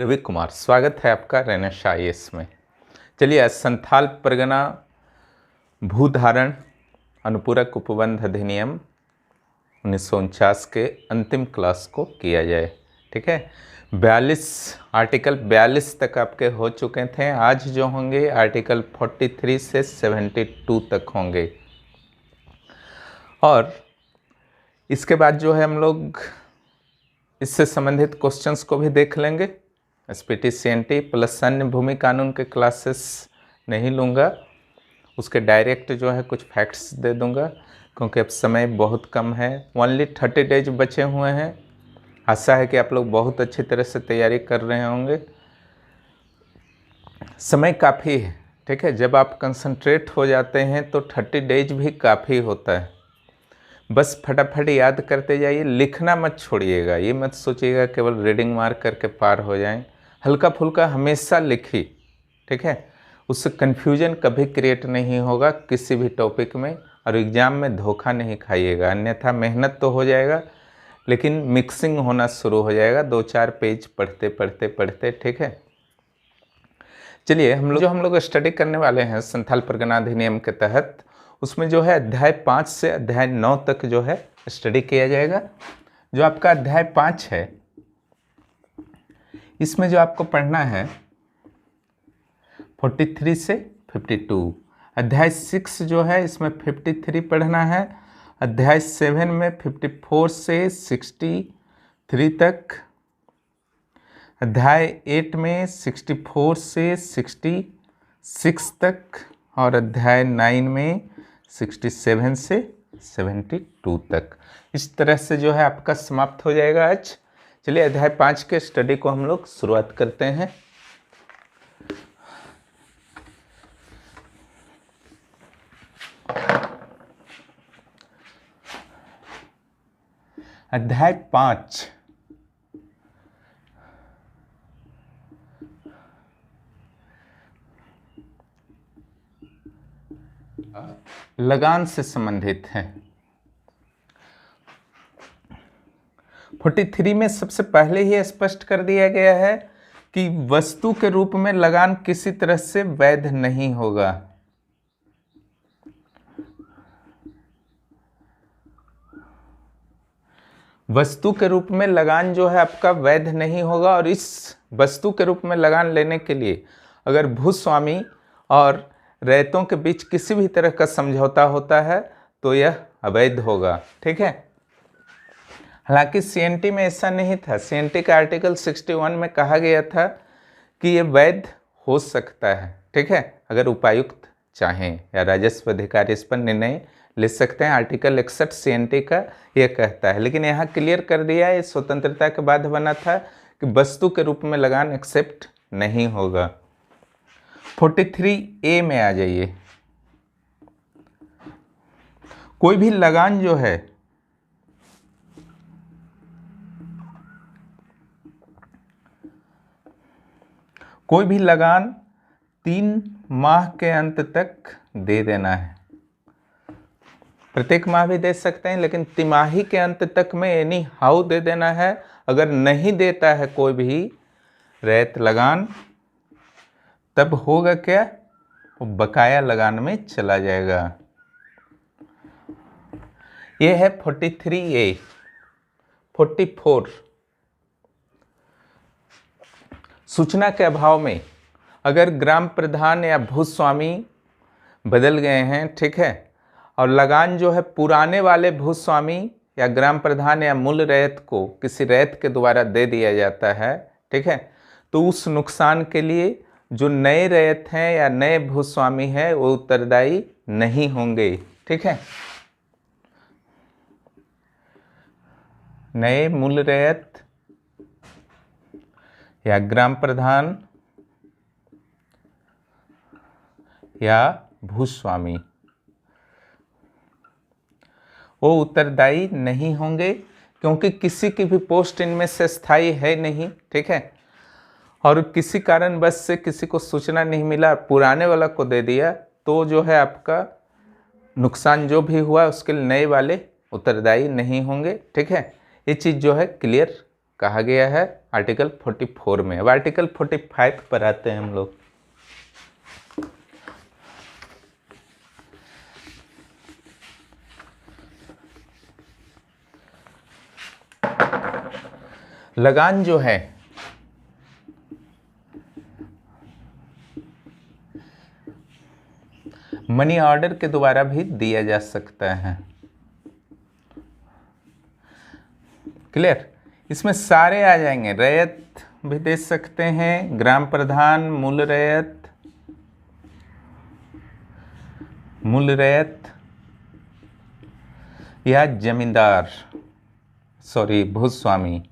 रवि कुमार, स्वागत है आपका रेनेश IAS में। चलिए, आज संथाल परगना भूधारण अनुपूरक उपबंध अधिनियम 1949 के अंतिम क्लास को किया जाए। ठीक है, 42 आर्टिकल 42 तक आपके हो चुके थे। आज जो होंगे आर्टिकल 43 से 72 तक होंगे, और इसके बाद जो है हम लोग इससे संबंधित क्वेश्चंस को भी देख लेंगे। SPT CNT प्लस अन्य भूमि कानून के क्लासेस नहीं लूँगा, उसके डायरेक्ट जो है कुछ फैक्ट्स दे दूँगा, क्योंकि अब समय बहुत कम है। ओनली 30 डेज बचे हुए हैं। आशा है कि आप लोग बहुत अच्छी तरह से तैयारी कर रहे होंगे। समय काफ़ी है, ठीक है। जब आप कंसंट्रेट हो जाते हैं तो 30 डेज भी काफ़ी होता है। बस फटाफट याद करते जाइए, लिखना मत छोड़िएगा। ये मत सोचिएगा केवल रीडिंग मार करके पार हो जाएं। हल्का फुल्का हमेशा लिखिए, ठीक है। उससे कन्फ्यूजन कभी क्रिएट नहीं होगा किसी भी टॉपिक में, और एग्ज़ाम में धोखा नहीं खाइएगा। अन्यथा मेहनत तो हो जाएगा, लेकिन मिक्सिंग होना शुरू हो जाएगा 2-4 पेज पढ़ते पढ़ते पढ़ते, ठीक है। चलिए, हम लोग स्टडी करने वाले हैं संथाल परगना अधिनियम के तहत, उसमें जो है अध्याय 5 से अध्याय 9 तक जो है स्टडी किया जाएगा। जो आपका अध्याय 5 है, इसमें जो आपको पढ़ना है 43 से 52। अध्याय 6 जो है इसमें 53 पढ़ना है। अध्याय 7 में 54 से 63 तक। अध्याय 8 में 64 से 66 तक, और अध्याय 9 में 67 से 72 तक। इस तरह से जो है आपका समाप्त हो जाएगा आज। चलिए, अध्याय 5 के स्टडी को हम लोग शुरुआत करते हैं। अध्याय 5 लगान से संबंधित है। 43 में सबसे पहले ही स्पष्ट कर दिया गया है कि वस्तु के रूप में लगान किसी तरह से वैध नहीं होगा। वस्तु के रूप में लगान जो है आपका वैध नहीं होगा, और इस वस्तु के रूप में लगान लेने के लिए अगर भूस्वामी और रैयतों के बीच किसी भी तरह का समझौता होता है तो यह अवैध होगा, ठीक है। हालांकि CNT में ऐसा नहीं था। CNT का आर्टिकल 61 में कहा गया था कि यह वैध हो सकता है, ठीक है, अगर उपायुक्त चाहें या राजस्व अधिकारी इस पर निर्णय ले सकते हैं। आर्टिकल 61 CNT का यह कहता है, लेकिन यहाँ क्लियर कर दिया है, स्वतंत्रता के बाद बना था, कि वस्तु के रूप में लगान एक्सेप्ट नहीं होगा। 43A में आ जाइए। कोई भी लगान जो है कोई भी लगान 3 माह के अंत तक दे देना है। प्रत्येक माह भी दे सकते हैं, लेकिन तिमाही के अंत तक में एनी हाउ दे देना है। अगर नहीं देता है कोई भी रैयत लगान, तब होगा क्या, वो बकाया लगान में चला जाएगा। ये है 43A। 44, सूचना के अभाव में अगर ग्राम प्रधान या भूस्वामी बदल गए हैं, ठीक है, और लगान जो है पुराने वाले भूस्वामी या ग्राम प्रधान या मूल रैयत को किसी रैयत के द्वारा दे दिया जाता है, ठीक है, तो उस नुकसान के लिए जो नए रैयत हैं या नए भूस्वामी हैं वो उत्तरदायी नहीं होंगे, ठीक है। नए मूल रैयत या ग्राम प्रधान या भूस्वामी वो उत्तरदायी नहीं होंगे, क्योंकि किसी की भी पोस्ट इनमें से स्थायी है नहीं, ठीक है, और किसी कारणवश से किसी को सूचना नहीं मिला, पुराने वाला को दे दिया, तो जो है आपका नुकसान जो भी हुआ उसके लिए नए वाले उत्तरदायी नहीं होंगे, ठीक है। ये चीज़ जो है क्लियर कहा गया है। आर्टिकल 44 में। अब आर्टिकल 45 पर आते हैं हम लोग। लगान जो है मनी ऑर्डर के द्वारा भी दिया जा सकता है। क्लियर? इसमें सारे आ जाएंगे, रैयत भी दे सकते हैं, ग्राम प्रधान, मूल रैयत या जमींदार, सॉरी भूस्वामी,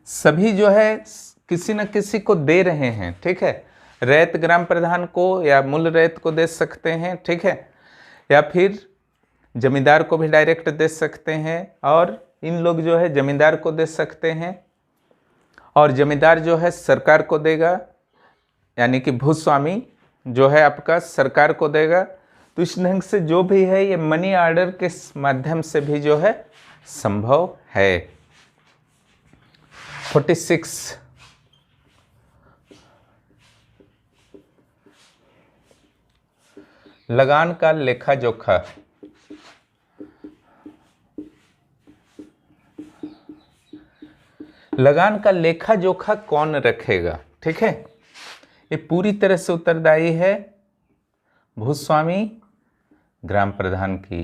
सभी जो है किसी न किसी को दे रहे हैं। ठीक है, रैयत ग्राम प्रधान को या मूल रैयत को दे सकते हैं। ठीक है, या फिर जमींदार को भी डायरेक्ट दे सकते हैं, और इन लोग जो है जमींदार को दे सकते हैं, और जमींदार जो है सरकार को देगा, यानी कि भूस्वामी जो है आपका सरकार को देगा। तो इस ढंग से जो भी है ये मनी ऑर्डर के माध्यम से भी जो है संभव है। 46 लगान का लेखा जोखा। लगान का लेखा जोखा कौन रखेगा? ठीक है, ये पूरी तरह से उत्तरदायी है भूस्वामी, ग्राम प्रधान की।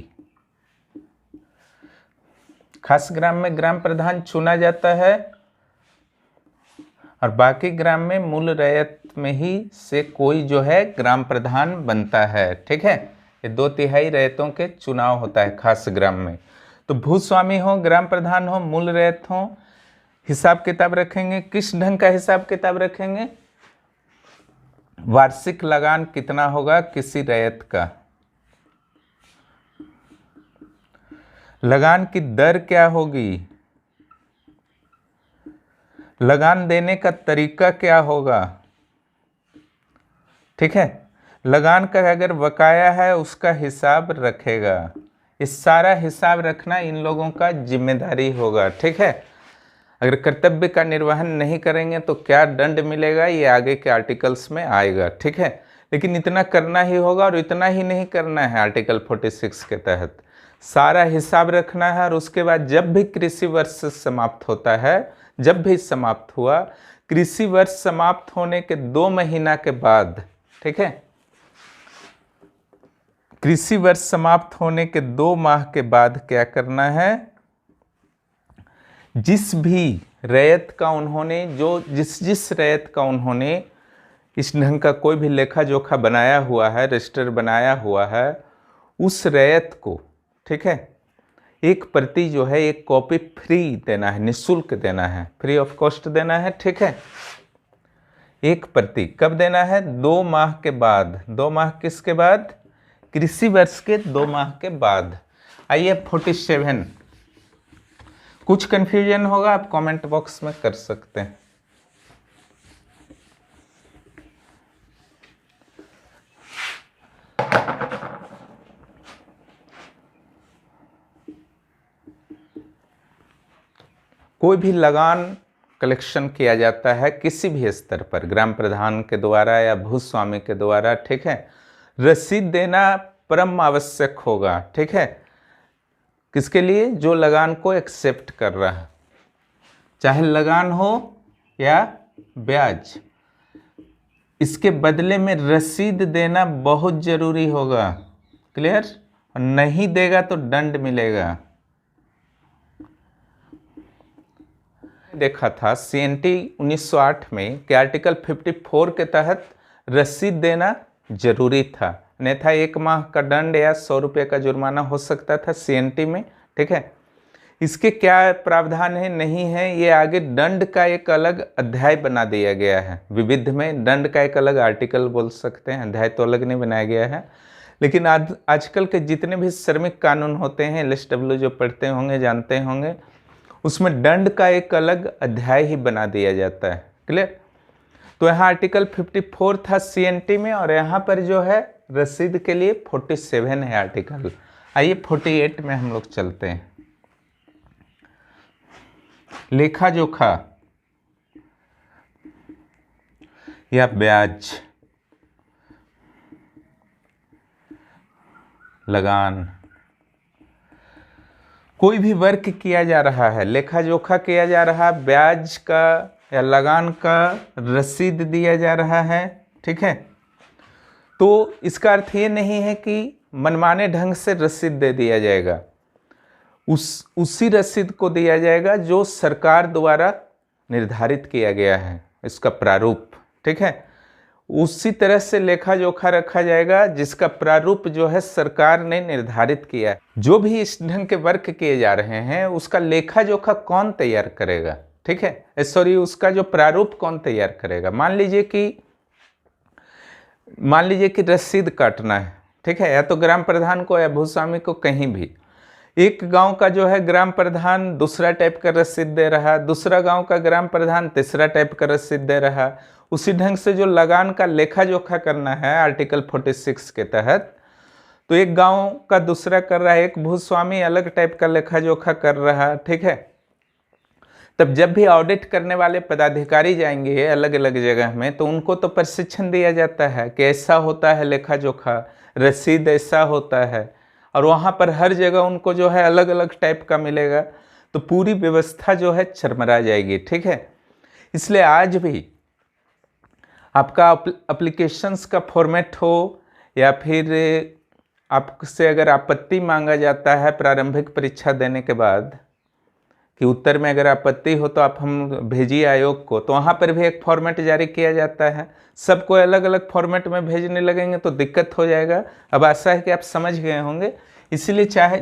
खास ग्राम में ग्राम प्रधान चुना जाता है, और बाकी ग्राम में मूल रैयत में ही से कोई जो है ग्राम प्रधान बनता है। ठीक है, ये 2/3 रैयतों के चुनाव होता है खास ग्राम में। तो भूस्वामी हो, ग्राम प्रधान हो, मूल रैयत हो, हिसाब किताब रखेंगे। किस ढंग का हिसाब किताब रखेंगे? वार्षिक लगान कितना होगा किसी रैयत का, लगान की दर क्या होगी, लगान देने का तरीका क्या होगा। ठीक है, लगान का अगर बकाया है उसका हिसाब रखेगा। इस सारा हिसाब रखना इन लोगों का जिम्मेदारी होगा। ठीक है, अगर कर्तव्य का निर्वहन नहीं करेंगे तो क्या दंड मिलेगा, ये आगे के आर्टिकल्स में आएगा। ठीक है, लेकिन इतना करना ही होगा, और इतना ही नहीं करना है। आर्टिकल 46 के तहत सारा हिसाब रखना है, और उसके बाद जब भी कृषि वर्ष समाप्त होता है, जब भी समाप्त हुआ, कृषि वर्ष समाप्त होने के 2 महीना के बाद, ठीक है, कृषि वर्ष समाप्त होने के 2 माह के बाद क्या करना है, जिस भी रैयत का उन्होंने जिस रैयत का उन्होंने इस ढंग का कोई भी लेखा जोखा बनाया हुआ है, रजिस्टर बनाया हुआ है, उस रैयत को, ठीक है, एक प्रति जो है एक कॉपी फ्री देना है, निःशुल्क देना है, फ्री ऑफ कॉस्ट देना है। ठीक है, एक प्रति कब देना है? 2 माह के बाद। 2 माह किसके बाद? कृषि वर्ष के 2 माह के बाद। आइए 47, कुछ कंफ्यूजन होगा आप कमेंट बॉक्स में कर सकते हैं। कोई भी लगान कलेक्शन किया जाता है किसी भी स्तर पर, ग्राम प्रधान के द्वारा या भूस्वामी के द्वारा, ठीक है, रसीद देना परम आवश्यक होगा। ठीक है, किसके लिए? जो लगान को एक्सेप्ट कर रहा है, चाहे लगान हो या ब्याज, इसके बदले में रसीद देना बहुत जरूरी होगा। क्लियर? नहीं देगा तो दंड मिलेगा। देखा था CNT 1908 में कि आर्टिकल 54 के तहत रसीद देना जरूरी था, अन्यथा 1 माह का दंड या 100 रुपये का जुर्माना हो सकता था CNT में। ठीक है, इसके क्या प्रावधान है नहीं है, ये आगे दंड का एक अलग अध्याय बना दिया गया है। विविध में दंड का एक अलग आर्टिकल बोल सकते हैं, अध्याय तो अलग नहीं बनाया गया है। लेकिन आजकल के जितने भी श्रमिक कानून होते हैं, LSW जो पढ़ते होंगे जानते होंगे, उसमें दंड का एक अलग अध्याय ही बना दिया जाता है। क्लियर? तो यहाँ आर्टिकल 54 था CNT में, और यहाँ पर जो है रसीद के लिए 47 है आर्टिकल। आइए 48 में हम लोग चलते हैं। लेखा जोखा या ब्याज, लगान, कोई भी वर्क किया जा रहा है, लेखा जोखा किया जा रहा है, ब्याज का या लगान का रसीद दिया जा रहा है, ठीक है। तो इसका अर्थ ये नहीं है कि मनमाने ढंग से रसीद दे दिया जाएगा, उसी रसीद को दिया जाएगा जो सरकार द्वारा निर्धारित किया गया है, इसका प्रारूप, ठीक है। उसी तरह से लेखा जोखा रखा जाएगा जिसका प्रारूप जो है सरकार ने निर्धारित किया है। जो भी इस ढंग के वर्क किए जा रहे हैं उसका लेखा जोखा कौन तैयार करेगा, ठीक है, सॉरी, उसका जो प्रारूप कौन तैयार करेगा। मान लीजिए कि रसीद काटना है, ठीक है, या तो ग्राम प्रधान को या भूस्वामी को, कहीं भी। एक गांव का जो है ग्राम प्रधान दूसरा टाइप का रसीद दे रहा, दूसरा गांव का ग्राम प्रधान तीसरा टाइप का रसीद दे रहा। उसी ढंग से जो लगान का लेखा जोखा करना है आर्टिकल 46 के तहत, तो एक गांव का दूसरा कर रहा है, एक भूस्वामी अलग टाइप का लेखा जोखा कर रहा, ठीक है। तब जब भी ऑडिट करने वाले पदाधिकारी जाएंगे अलग अलग जगह में, तो उनको तो प्रशिक्षण दिया जाता है कि ऐसा होता है लेखा जोखा, रसीद ऐसा होता है, और वहाँ पर हर जगह उनको जो है अलग अलग टाइप का मिलेगा, तो पूरी व्यवस्था जो है चरमरा जाएगी, ठीक है। इसलिए आज भी आपका एप्लीकेशंस का फॉर्मेट हो या फिर आपसे अगर आपत्ति मांगा जाता है प्रारंभिक परीक्षा देने के बाद कि उत्तर में अगर आपत्ति हो तो आप हम भेजिए आयोग को, तो वहाँ पर भी एक फॉर्मेट जारी किया जाता है। सबको अलग अलग फॉर्मेट में भेजने लगेंगे तो दिक्कत हो जाएगा। अब आशा है कि आप समझ गए होंगे। इसलिए चाहे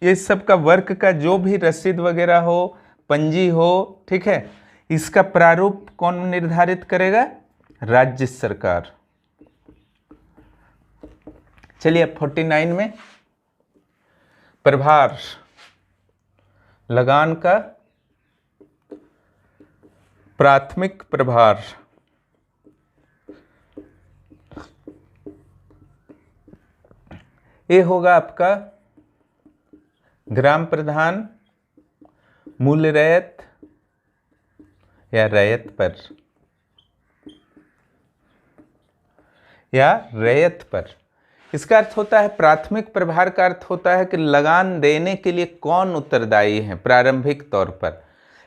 ये सब का वर्क का जो भी रसीद वगैरह हो, पंजी हो, ठीक है, इसका प्रारूप कौन निर्धारित करेगा? राज्य सरकार। चलिए अब 49 में प्रभार, लगान का प्राथमिक प्रभार। ये होगा आपका ग्राम प्रधान, मूल रैयत या रैयत पर, या रैयत पर। इसका अर्थ होता है, प्राथमिक प्रभार का अर्थ होता है कि लगान देने के लिए कौन उत्तरदायी है प्रारंभिक तौर पर।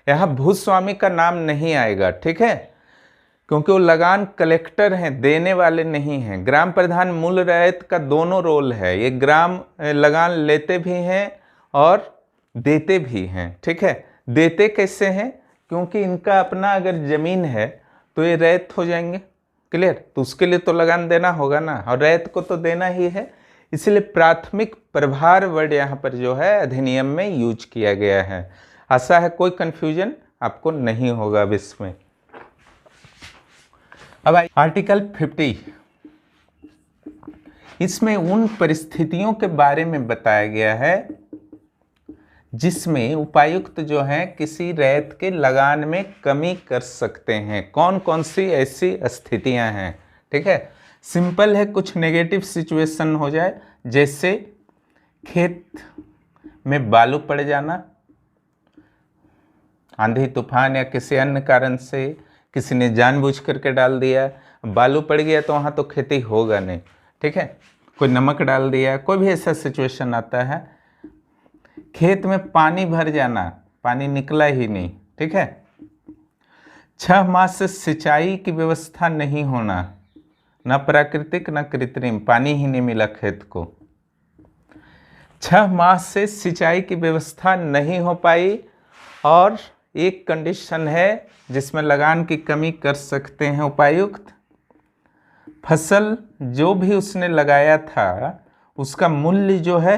यहाँ भूस्वामी का नाम नहीं आएगा, ठीक है, क्योंकि वो लगान कलेक्टर हैं, देने वाले नहीं हैं। ग्राम प्रधान, मूल रैयत का दोनों रोल है, ये ग्राम लगान लेते भी हैं और देते भी हैं, ठीक है। देते कैसे हैं? क्योंकि इनका अपना अगर जमीन है तो ये रैयत हो जाएंगे, क्लियर। तो उसके लिए तो लगान देना होगा ना, और रैयत को तो देना ही है। इसलिए प्राथमिक प्रभार वर्ड यहाँ पर जो है अधिनियम में यूज किया गया है। आशा है कोई कंफ्यूजन आपको नहीं होगा अब इसमें। अब आर्टिकल 50, इसमें उन परिस्थितियों के बारे में बताया गया है जिसमें उपायुक्त जो है किसी रैयत के लगान में कमी कर सकते हैं। कौन कौन सी ऐसी स्थितियां हैं, ठीक है। सिंपल है, कुछ नेगेटिव सिचुएशन हो जाए, जैसे खेत में बालू पड़ जाना, आंधी तूफान या किसी अन्य कारण से किसी ने जानबूझ करके डाल दिया, बालू पड़ गया तो वहाँ तो खेती होगा नहीं, ठीक है। कोई नमक डाल दिया, कोई भी ऐसा सिचुएशन आता है। खेत में पानी भर जाना, पानी निकला ही नहीं, ठीक है। 6 माह से सिंचाई की व्यवस्था नहीं होना, न प्राकृतिक न कृत्रिम, पानी ही नहीं मिला खेत को। 6 माह से सिंचाई की व्यवस्था नहीं हो पाई, और एक कंडीशन है जिसमें लगान की कमी कर सकते हैं उपायुक्त, फसल जो भी उसने लगाया था उसका मूल्य जो है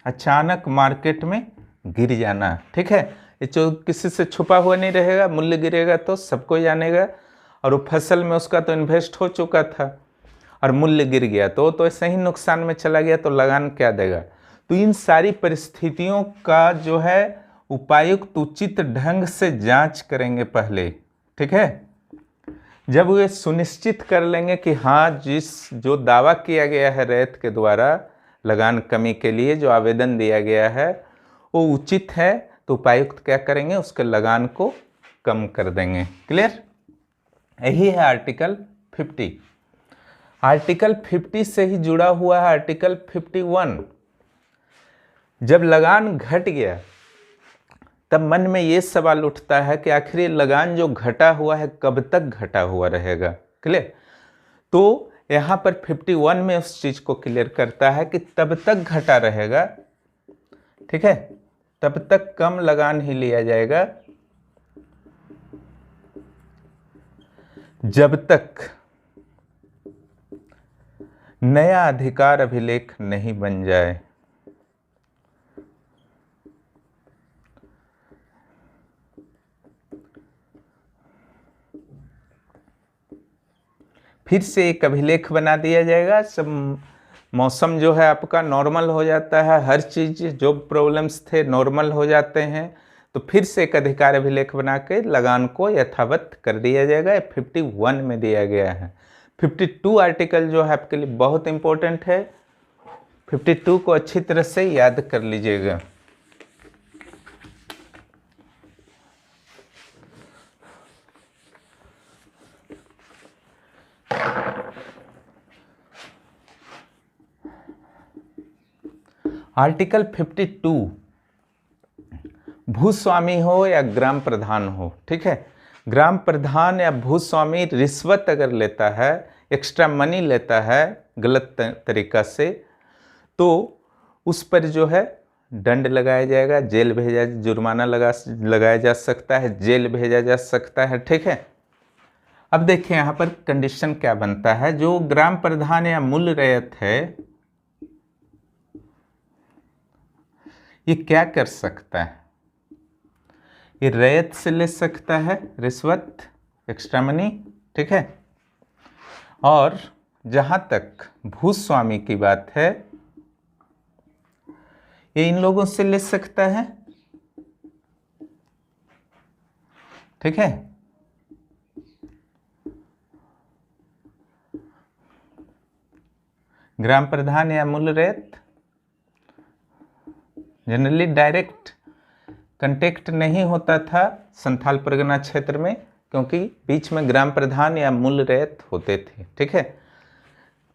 अचानक मार्केट में गिर जाना, ठीक है। ये जो किसी से छुपा हुआ नहीं रहेगा, मूल्य गिरेगा तो सबको जानेगा, और वो फसल में उसका तो इन्वेस्ट हो चुका था और मूल्य गिर गया तो ऐसे ही नुकसान में चला गया, तो लगान क्या देगा। तो इन सारी परिस्थितियों का जो है उपायुक्त उचित ढंग से जांच करेंगे पहले, ठीक है। जब वे सुनिश्चित कर लेंगे कि हाँ, जो दावा किया गया है रैयत के द्वारा लगान कमी के लिए जो आवेदन दिया गया है वो उचित है, तो उपायुक्त क्या करेंगे, उसके लगान को कम कर देंगे। क्लियर? यही है आर्टिकल 50। आर्टिकल 50 से ही जुड़ा हुआ है आर्टिकल 51। जब लगान घट गया तब मन में ये सवाल उठता है कि आखिर ये लगान जो घटा हुआ है कब तक घटा हुआ रहेगा। क्लियर? तो यहाँ पर 51 में उस चीज को क्लियर करता है कि तब तक घटा रहेगा, ठीक है, तब तक कम लगान ही लिया जाएगा जब तक नया अधिकार अभिलेख नहीं बन जाए। फिर से एक अभिलेख बना दिया जाएगा, सब मौसम जो है आपका नॉर्मल हो जाता है, हर चीज जो प्रॉब्लम्स थे नॉर्मल हो जाते हैं, तो फिर से एक अधिकार अभिलेख बना के लगान को यथावत कर दिया जाएगा। 51 में दिया गया है। 52 आर्टिकल जो है आपके लिए बहुत इंपॉर्टेंट है, 52 को अच्छी तरह से याद कर लीजिएगा। आर्टिकल 52 भूस्वामी हो या ग्राम प्रधान हो, ठीक है, ग्राम प्रधान या भूस्वामी रिश्वत अगर लेता है, एक्स्ट्रा मनी लेता है गलत तरीका से, तो उस पर जो है दंड लगाया जाएगा, जेल भेजा, जुर्माना लगाया जा सकता है, जेल भेजा जा सकता है, ठीक है। अब देखिए यहाँ पर कंडीशन क्या बनता है। जो ग्राम प्रधान या मूल रैयत है ये क्या कर सकता है, ये रैयत से ले सकता है रिश्वत, एक्स्ट्रा मनी, ठीक है। और जहां तक भूस्वामी की बात है ये इन लोगों से ले सकता है, ठीक है। ग्राम प्रधान या मूल रैयत जनरली डायरेक्ट कांटेक्ट नहीं होता था संथाल परगना क्षेत्र में, क्योंकि बीच में ग्राम प्रधान या मूल रैयत होते थे, ठीक है।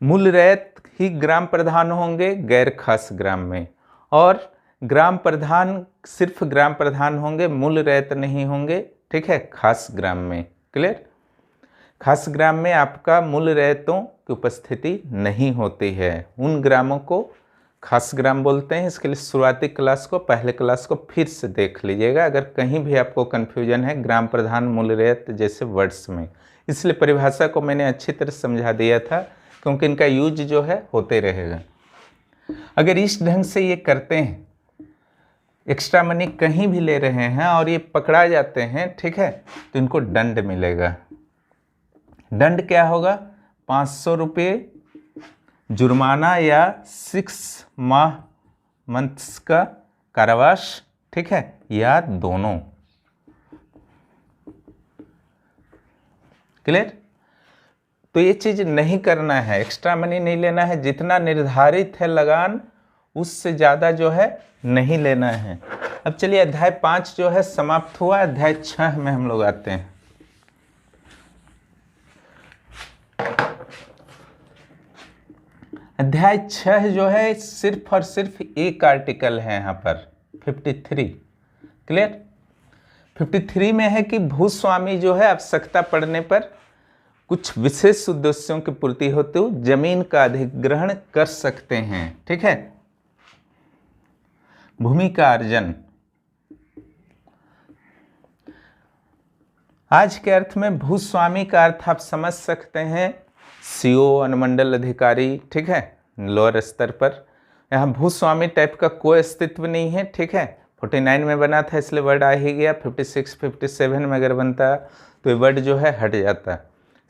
मूल रैयत ही ग्राम प्रधान होंगे गैर खास ग्राम में, और ग्राम प्रधान सिर्फ ग्राम प्रधान होंगे, मूल रैयत नहीं होंगे, ठीक है, खास ग्राम में। क्लियर? खास ग्राम में आपका मूल रैयतों की उपस्थिति नहीं होती है, उन ग्रामों को खास ग्राम बोलते हैं। इसके लिए शुरुआती क्लास को, पहले क्लास को फिर से देख लीजिएगा अगर कहीं भी आपको कन्फ्यूजन है ग्राम प्रधान मूल रैयत जैसे वर्ड्स में। इसलिए परिभाषा को मैंने अच्छी तरह समझा दिया था, क्योंकि इनका यूज जो है होते रहेगा। अगर इस ढंग से ये करते हैं, एक्स्ट्रा मनी कहीं भी ले रहे हैं और ये पकड़ा जाते हैं, ठीक है, तो इनको दंड मिलेगा। दंड क्या होगा? 500 रुपये जुर्माना या 6 मंथ्स का कारावास, ठीक है, या दोनों। क्लियर? तो ये चीज नहीं करना है, एक्स्ट्रा मनी नहीं लेना है, जितना निर्धारित है लगान उससे ज्यादा जो है नहीं लेना है। अब चलिए अध्याय 5 जो है समाप्त हुआ, अध्याय 6 में हम लोग आते हैं। अध्याय 6 जो है सिर्फ और सिर्फ एक आर्टिकल है यहाँ पर 53। क्लियर? 53 में है कि भूस्वामी जो है आवश्यकता पड़ने पर कुछ विशेष उद्देश्यों की पूर्ति होते हुए जमीन का अधिग्रहण कर सकते हैं, ठीक है। भूमि का अर्जन आज के अर्थ में भूस्वामी का अर्थ आप समझ सकते हैं सीओ, अनुमंडल अधिकारी, ठीक है, लोअर स्तर पर। यहाँ भूस्वामी टाइप का कोई अस्तित्व नहीं है, ठीक है। 49 में बना था इसलिए वर्ड आ ही गया, 56, 57 में अगर बनता तो ये वर्ड जो है हट जाता।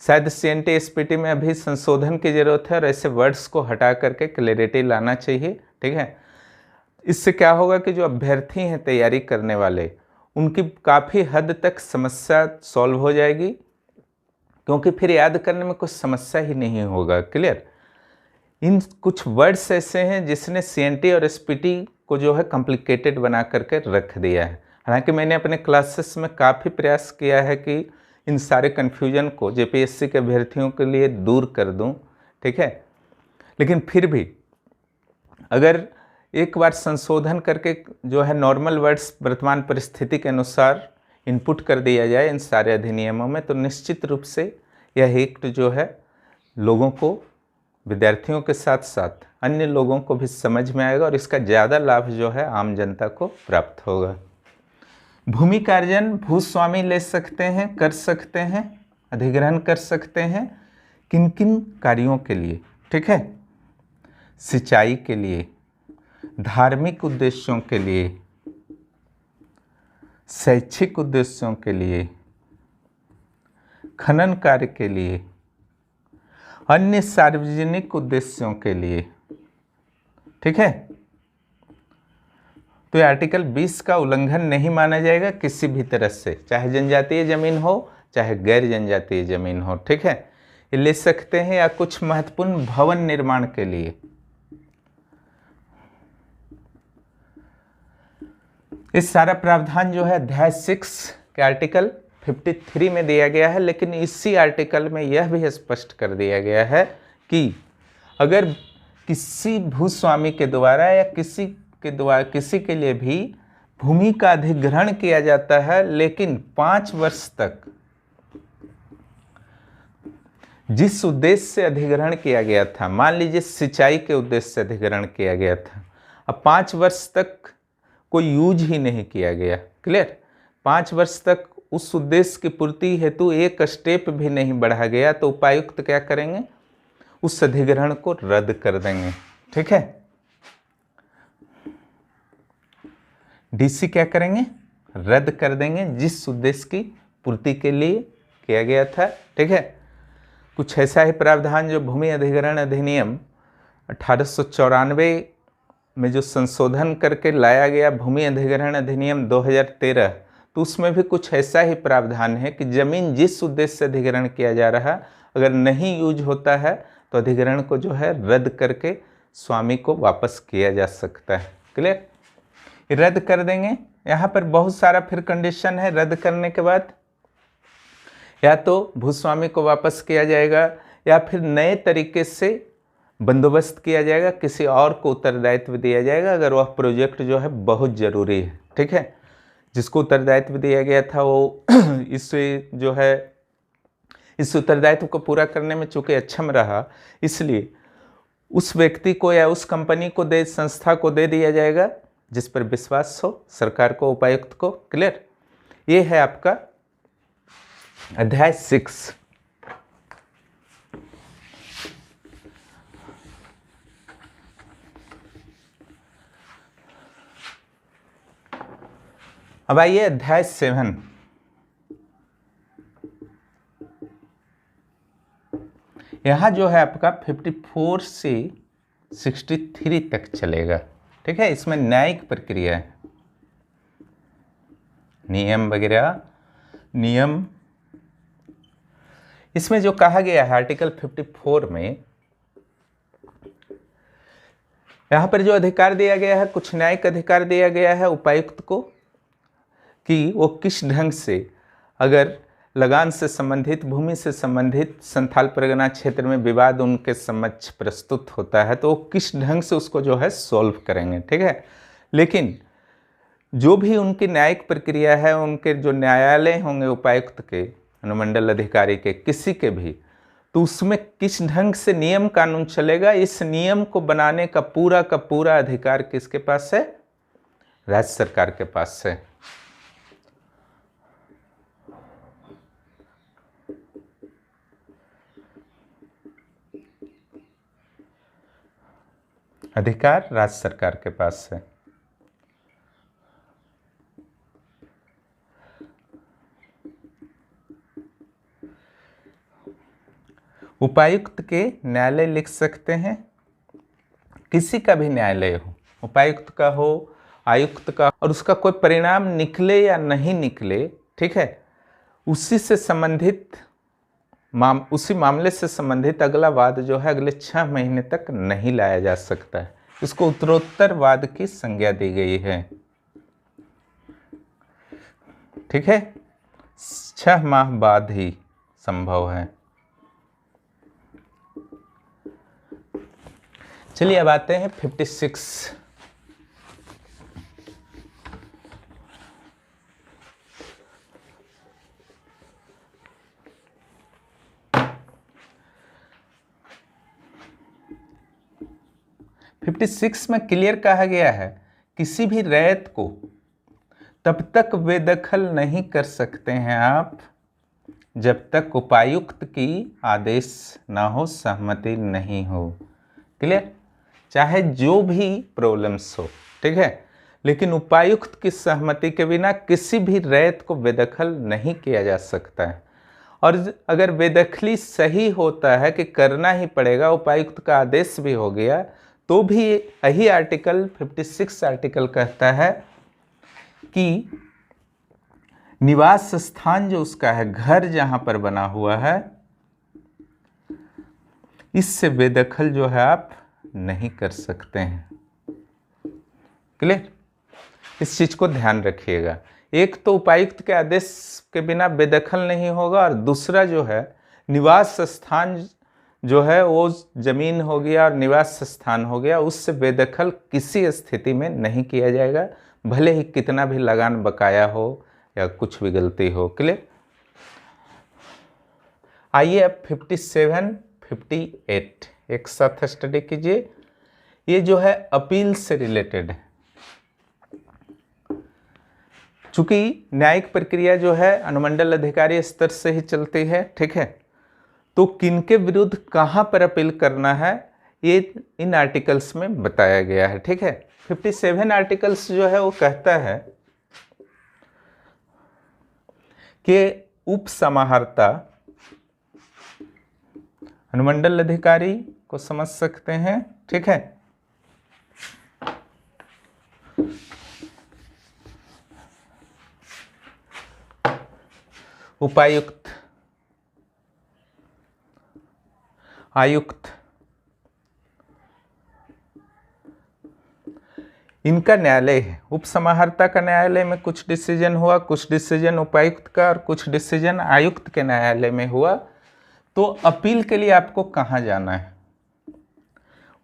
शायद CNT SPT में अभी संशोधन की जरूरत है और ऐसे वर्ड्स को हटा करके क्लैरिटी लाना चाहिए, ठीक है। इससे क्या होगा कि जो अभ्यर्थी हैं तैयारी करने वाले, उनकी काफ़ी हद तक समस्या सॉल्व हो जाएगी, क्योंकि फिर याद करने में कुछ समस्या ही नहीं होगा। क्लियर? इन कुछ वर्ड्स ऐसे हैं जिसने CNT और SPT को जो है कॉम्प्लिकेटेड बना करके रख दिया है। हालांकि मैंने अपने क्लासेस में काफ़ी प्रयास किया है कि इन सारे कन्फ्यूजन को जेपीएससी के अभ्यर्थियों के लिए दूर कर दूं, ठीक है। लेकिन फिर भी अगर एक बार संशोधन करके जो है नॉर्मल वर्ड्स वर्तमान परिस्थिति के अनुसार इनपुट कर दिया जाए इन सारे अधिनियमों में, तो निश्चित रूप से यह एक्ट जो है लोगों को, विद्यार्थियों के साथ साथ अन्य लोगों को भी समझ में आएगा और इसका ज़्यादा लाभ जो है आम जनता को प्राप्त होगा। भूमि का अर्जन भूस्वामी ले सकते हैं, कर सकते हैं, अधिग्रहण कर सकते हैं किन किन कार्यों के लिए, ठीक है। सिंचाई के लिए, धार्मिक उद्देश्यों के लिए, शैक्षिक उद्देश्यों के लिए, खनन कार्य के लिए, अन्य सार्वजनिक उद्देश्यों के लिए, ठीक है। तो ये आर्टिकल 20 का उल्लंघन नहीं माना जाएगा किसी भी तरह से, चाहे जनजातीय जमीन हो चाहे गैर जनजातीय जमीन हो, ठीक है। ये ले सकते हैं, या कुछ महत्वपूर्ण भवन निर्माण के लिए। इस सारा प्रावधान जो है अध्याय 6 के आर्टिकल 53 में दिया गया है, लेकिन इसी आर्टिकल में यह भी स्पष्ट कर दिया गया है कि अगर किसी भूस्वामी के द्वारा या किसी के लिए भी भूमि का अधिग्रहण किया जाता है, लेकिन 5 वर्ष तक जिस उद्देश्य से अधिग्रहण किया गया था, मान लीजिए सिंचाई के उद्देश्य से अधिग्रहण किया गया था, अब 5 वर्ष तक कोई यूज ही नहीं किया गया, क्लियर। 5 वर्ष तक उस उद्देश्य की पूर्ति हेतु एक स्टेप भी नहीं बढ़ा गया, तो उपायुक्त क्या करेंगे, उस अधिग्रहण को रद्द कर देंगे, ठीक है। डीसी क्या करेंगे, रद्द कर देंगे जिस उद्देश्य की पूर्ति के लिए किया गया था, ठीक है। कुछ ऐसा ही प्रावधान जो भूमि अधिग्रहण अधिनियम 1894 में जो संशोधन करके लाया गया भूमि अधिग्रहण अधिनियम 2013, तो उसमें भी कुछ ऐसा ही प्रावधान है कि जमीन जिस उद्देश्य से अधिग्रहण किया जा रहा अगर नहीं यूज होता है तो अधिग्रहण को जो है रद्द करके स्वामी को वापस किया जा सकता है, क्लियर। रद्द कर देंगे। यहाँ पर बहुत सारा फिर कंडीशन है रद्द करने के बाद, या तो भूस्वामी को वापस किया जाएगा या फिर नए तरीके से बंदोबस्त किया जाएगा, किसी और को उत्तरदायित्व दिया जाएगा अगर वह प्रोजेक्ट जो है बहुत ज़रूरी है, ठीक है। जिसको उत्तरदायित्व दिया गया था वो इस उत्तरदायित्व को पूरा करने में चूंकि अक्षम रहा, इसलिए उस व्यक्ति को या उस कंपनी को संस्था को दे दिया जाएगा जिस पर विश्वास हो, सरकार को, उपायुक्त को, क्लियर। ये है आपका अध्याय 6। अब आइए अध्याय 7। यहाँ जो है आपका 54 से 63 तक चलेगा, ठीक है। इसमें न्यायिक प्रक्रिया है, नियम वगैरह, नियम। इसमें जो कहा गया है आर्टिकल 54 में, यहाँ पर जो अधिकार दिया गया है, कुछ न्यायिक अधिकार दिया गया है उपायुक्त को कि वो किस ढंग से, अगर लगान से संबंधित, भूमि से संबंधित संथाल परगना क्षेत्र में विवाद उनके समक्ष प्रस्तुत होता है तो वो किस ढंग से उसको जो है सॉल्व करेंगे, ठीक है। लेकिन जो भी उनकी न्यायिक प्रक्रिया है, उनके जो न्यायालय होंगे उपायुक्त के, अनुमंडल अधिकारी के, किसी के भी, तो उसमें किस ढंग से नियम कानून चलेगा, इस नियम को बनाने का पूरा अधिकार किसके पास है, राज्य सरकार के पास है। अधिकार राज्य सरकार के पास है। उपायुक्त के न्यायालय लिख सकते हैं, किसी का भी न्यायालय हो, उपायुक्त का हो, आयुक्त का, और उसका कोई परिणाम निकले या नहीं निकले, ठीक है, उसी से संबंधित उसी मामले से संबंधित अगला वाद जो है अगले 6 महीने तक नहीं लाया जा सकता है। इसको उत्तरोत्तर वाद की संज्ञा दी गई है। ठीक है, 6 माह बाद ही संभव है। चलिए अब आते हैं 56। में क्लियर कहा गया है, किसी भी रैयत को तब तक बेदखल नहीं कर सकते हैं आप जब तक उपायुक्त की आदेश ना हो, सहमति नहीं हो। क्लियर, चाहे जो भी प्रॉब्लम्स हो, ठीक है, लेकिन उपायुक्त की सहमति के बिना किसी भी रैयत को बेदखल नहीं किया जा सकता है। और अगर बेदखली सही होता है कि करना ही पड़ेगा, उपायुक्त का आदेश भी हो गया, तो भी यही आर्टिकल 56 आर्टिकल कहता है कि निवास स्थान जो उसका है, घर जहां पर बना हुआ है, इससे बेदखल जो है आप नहीं कर सकते हैं। क्लियर, इस चीज को ध्यान रखिएगा। एक तो उपायुक्त के आदेश के बिना बेदखल नहीं होगा, और दूसरा जो है निवास स्थान जो है वो जमीन हो गया और निवास स्थान हो गया, उससे बेदखल किसी स्थिति में नहीं किया जाएगा, भले ही कितना भी लगान बकाया हो या कुछ भी गलती हो। क्लियर, आइए अब 57, 58 एक साथ स्टडी कीजिए। ये जो है अपील से रिलेटेड है। चूंकि न्यायिक प्रक्रिया जो है अनुमंडल अधिकारी स्तर से ही चलती है, ठीक है, तो किनके विरुद्ध कहां पर अपील करना है ये इन आर्टिकल्स में बताया गया है। ठीक है, 57 आर्टिकल्स जो है वो कहता है कि उप समाहर्ता अनुमंडल अधिकारी को समझ सकते हैं, ठीक है, उपायुक्त, आयुक्त, इनका न्यायालय है। उप समाहर्ता का न्यायालय में कुछ डिसीजन हुआ, कुछ डिसीजन उपायुक्त का और कुछ डिसीजन आयुक्त के न्यायालय में हुआ। तो अपील के लिए आपको कहाँ जाना है?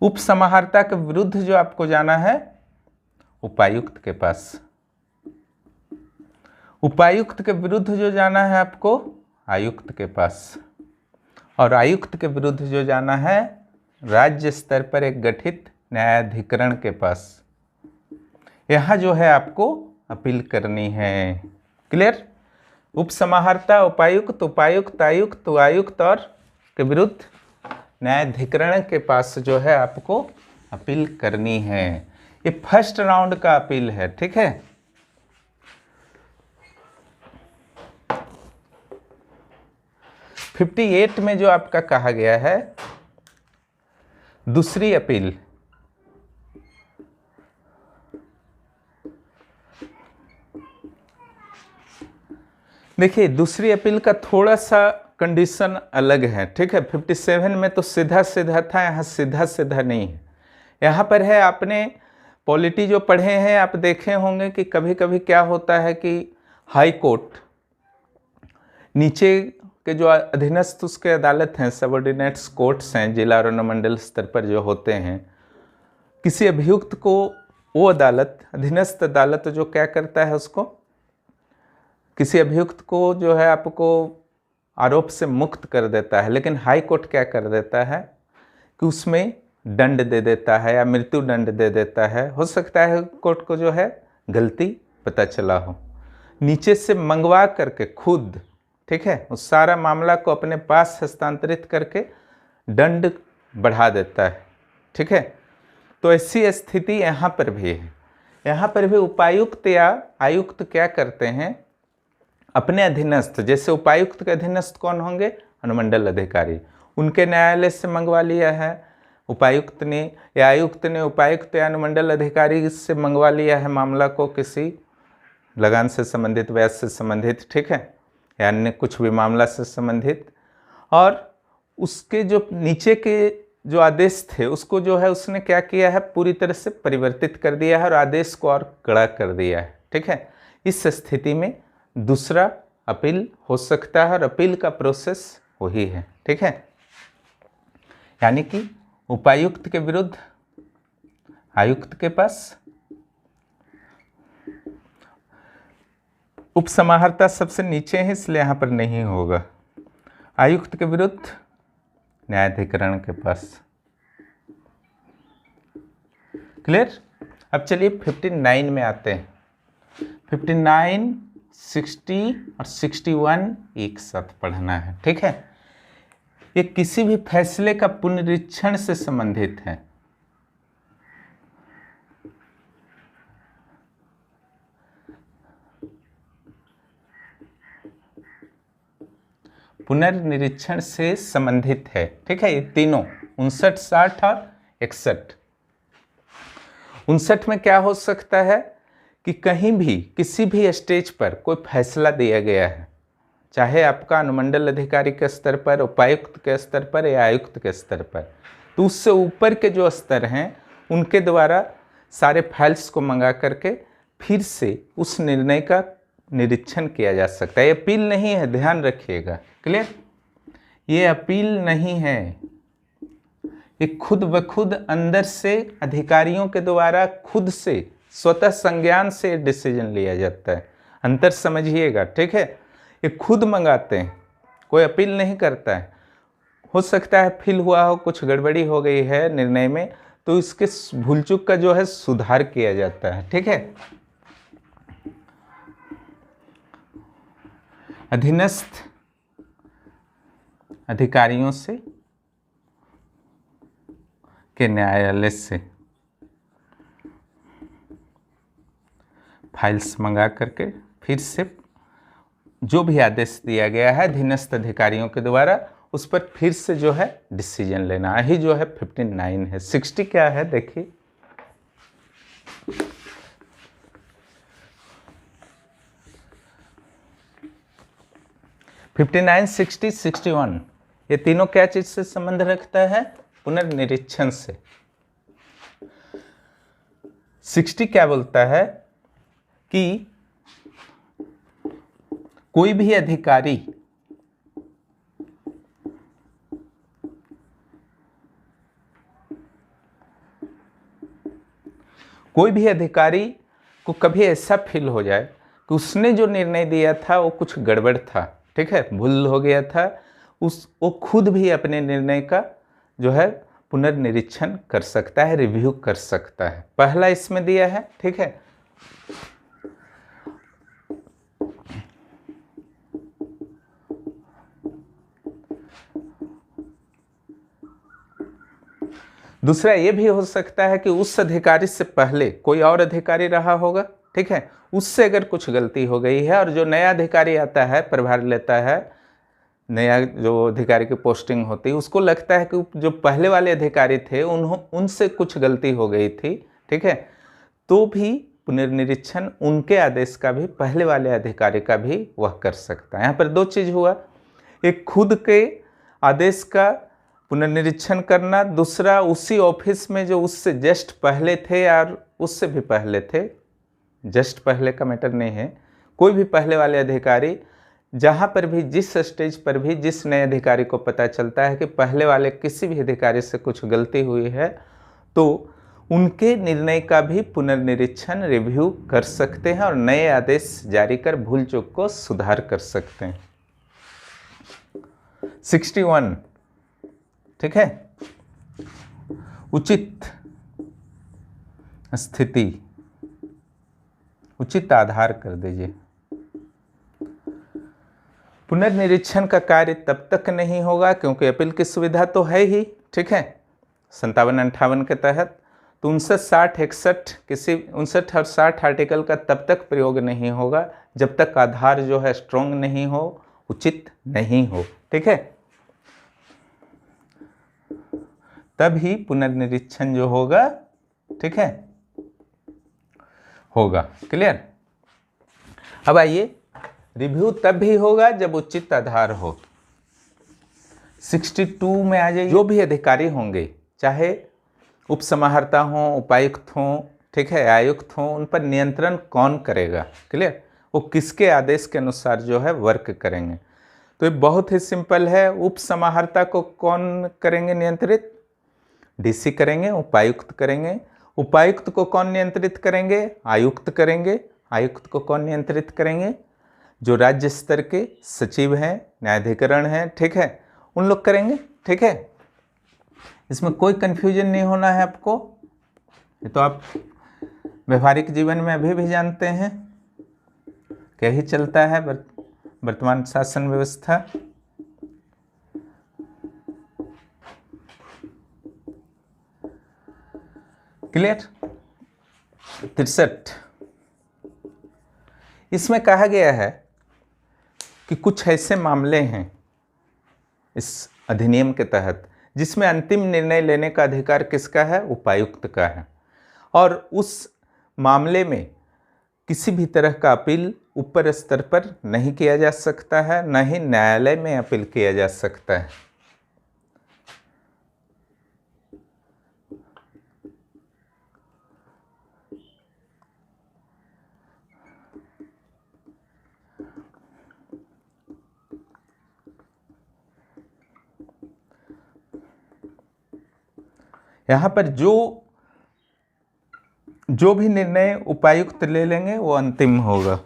उप समाहर्ता के विरुद्ध जो आपको जाना है उपायुक्त के पास, उपायुक्त के विरुद्ध जो जाना है आपको आयुक्त के पास, और आयुक्त के विरुद्ध जो जाना है राज्य स्तर पर एक गठित न्यायाधिकरण के पास। यहाँ जो है आपको अपील करनी है। क्लियर? उप समाहर्ता, उपायुक्त, उपायुक्त, आयुक्त, आयुक्त और के विरुद्ध न्यायाधिकरण के पास जो है आपको अपील करनी है। ये फर्स्ट राउंड का अपील है, ठीक है। फिफ्टी 58 में जो आपका कहा गया है दूसरी अपील, देखिए दूसरी अपील का थोड़ा सा कंडीशन अलग है, ठीक है। 57 में तो सीधा सीधा था, यहाँ सीधा सीधा नहीं है। यहाँ पर है, आपने पॉलिटी जो पढ़े हैं आप देखे होंगे कि कभी कभी क्या होता है कि हाई कोर्ट नीचे के जो अधीनस्थ उसके अदालत हैं, सबऑर्डिनेट्स कोर्ट्स हैं, जिला और अनुमंडल स्तर पर जो होते हैं, किसी अभियुक्त को वो अदालत, अधीनस्थ अदालत जो क्या करता है उसको, किसी अभियुक्त को जो है आपको आरोप से मुक्त कर देता है। लेकिन हाई कोर्ट क्या कर देता है कि उसमें दंड दे देता है या मृत्यु दंड दे देता है। हो सकता है कोर्ट को जो है गलती पता चला हो, नीचे से मंगवा करके खुद, ठीक है, उस सारा मामला को अपने पास हस्तांतरित करके दंड बढ़ा देता है, ठीक है। तो ऐसी स्थिति यहाँ पर भी है। यहाँ पर भी उपायुक्त या आयुक्त क्या करते हैं, अपने अधीनस्थ, जैसे उपायुक्त के अधीनस्थ कौन होंगे, अनुमंडल अधिकारी, उनके न्यायालय से मंगवा लिया है उपायुक्त ने, या आयुक्त ने उपायुक्त या अनुमंडल अधिकारी से मंगवा लिया है मामला को, किसी लगान से संबंधित, व्याज से संबंधित, ठीक है, या अन्य कुछ भी मामला से संबंधित, और उसके जो नीचे के जो आदेश थे उसको जो है उसने क्या किया है, पूरी तरह से परिवर्तित कर दिया है और आदेश को और कड़ा कर दिया है, ठीक है। इस स्थिति में दूसरा अपील हो सकता है और अपील का प्रोसेस वही है। ठीक है, यानी कि उपायुक्त के विरुद्ध आयुक्त के पास, उपसमाहर्ता सबसे नीचे है इसलिए यहां पर नहीं होगा, आयुक्त के विरुद्ध न्यायाधिकरण के पास। क्लियर। अब चलिए 59 में आते हैं। 59, 60 और 61 एक साथ पढ़ना है। ठीक है, ये किसी भी फैसले का पुनरीक्षण से संबंधित है। पुनर्निरीक्षण से संबंधित है। ठीक है, ये तीनों 59, 60 और 61। 59 में क्या हो सकता है कि कहीं भी किसी भी स्टेज पर कोई फैसला दिया गया है, चाहे आपका अनुमंडल अधिकारी के स्तर पर, उपायुक्त के स्तर पर या आयुक्त के स्तर पर, तो उससे ऊपर के जो स्तर हैं उनके द्वारा सारे फाइल्स को मंगा करके फिर से उस निर्णय का निरीक्षण किया जा सकता है। ये अपील नहीं है, ध्यान रखिएगा। क्लियर, ये अपील नहीं है, ये खुद ब खुद अंदर से अधिकारियों के द्वारा खुद से स्वतः संज्ञान से डिसीजन लिया जाता है। अंतर समझिएगा। ठीक है, ये खुद मंगाते हैं, कोई अपील नहीं करता है। हो सकता है फील हुआ हो, कुछ गड़बड़ी हो गई है निर्णय में, तो इसके भूल चूक का जो है सुधार किया जाता है। ठीक है, अधीनस्थ अधिकारियों से के न्यायालय से फाइल्स मंगा करके फिर से जो भी आदेश दिया गया है अधीनस्थ अधिकारियों के द्वारा उस पर फिर से जो है डिसीजन लेना, यही जो है 59 है। 60 क्या है देखिए, $59, $60, $61 ये तीनों क्या चीज से संबंध रखता है? पुनर्निरीक्षण से। 60 क्या बोलता है कि कोई भी अधिकारी को कभी ऐसा फील हो जाए कि उसने जो निर्णय दिया था वो कुछ गड़बड़ था, ठीक है, भूल हो गया था, वो खुद भी अपने निर्णय का जो है पुनर्निरीक्षण कर सकता है, रिव्यू कर सकता है। पहला इसमें दिया है। ठीक है, दूसरा ये भी हो सकता है कि उस अधिकारी से पहले कोई और अधिकारी रहा होगा, ठीक है, उससे अगर कुछ गलती हो गई है और जो नया अधिकारी आता है, प्रभार लेता है, नया जो अधिकारी की पोस्टिंग होती है, उसको लगता है कि जो पहले वाले अधिकारी थे उनसे कुछ गलती हो गई थी, ठीक है, तो भी पुनर्निरीक्षण उनके आदेश का भी, पहले वाले अधिकारी का भी वह कर सकता है। यहाँ पर दो चीज हुआ, एक खुद के आदेश का पुनर्निरीक्षण करना, दूसरा उसी ऑफिस में जो उससे जस्ट पहले थे और उससे भी पहले थे, जस्ट पहले का मैटर नहीं है, कोई भी पहले वाले अधिकारी, जहाँ पर भी, जिस स्टेज पर भी जिस नए अधिकारी को पता चलता है कि पहले वाले किसी भी अधिकारी से कुछ गलती हुई है, तो उनके निर्णय का भी पुनर्निरीक्षण, रिव्यू कर सकते हैं और नए आदेश जारी कर भूल चूक को सुधार कर सकते हैं। 61, ठीक है, उचित स्थिति, उचित आधार कर दीजिए। पुनर्निरीक्षण का कार्य तब तक नहीं होगा क्योंकि अपील की सुविधा तो है ही, ठीक है, 57-58 के तहत, तो 59, 60, 61 किसी 59 और 60 आर्टिकल का तब तक प्रयोग नहीं होगा जब तक आधार जो है स्ट्रॉन्ग नहीं हो, उचित नहीं हो, ठीक है, तब ही पुनर्निरीक्षण जो होगा, ठीक है, होगा। क्लियर। अब आइए, रिव्यू तब भी होगा जब उचित आधार हो। 62 में आ जाइए, जो भी अधिकारी होंगे, चाहे उपसमाहर्ता हों, उपायुक्त हों, ठीक है, आयुक्त हों, उन पर नियंत्रण कौन करेगा? क्लियर, वो किसके आदेश के अनुसार जो है वर्क करेंगे। तो ये बहुत ही सिंपल है। उपसमाहर्ता को कौन करेंगे नियंत्रित? डीसी करेंगे, उपायुक्त करेंगे। उपायुक्त को कौन नियंत्रित करेंगे? आयुक्त करेंगे। आयुक्त को कौन नियंत्रित करेंगे? जो राज्य स्तर के सचिव हैं, न्यायाधिकरण हैं, ठीक है, उन लोग करेंगे। ठीक है, इसमें कोई कंफ्यूजन नहीं होना है आपको। ये तो आप व्यवहारिक जीवन में अभी भी जानते हैं क्या ही चलता है वर्तमान शासन व्यवस्था। क्लियर? 63 इसमें कहा गया है कि कुछ ऐसे मामले हैं इस अधिनियम के तहत जिसमें अंतिम निर्णय लेने का अधिकार किसका है? उपायुक्त का है। और उस मामले में किसी भी तरह का अपील ऊपर स्तर पर नहीं किया जा सकता है, न ही न्यायालय में अपील किया जा सकता है। यहाँ पर जो भी निर्णय उपायुक्त ले लेंगे वो अंतिम होगा।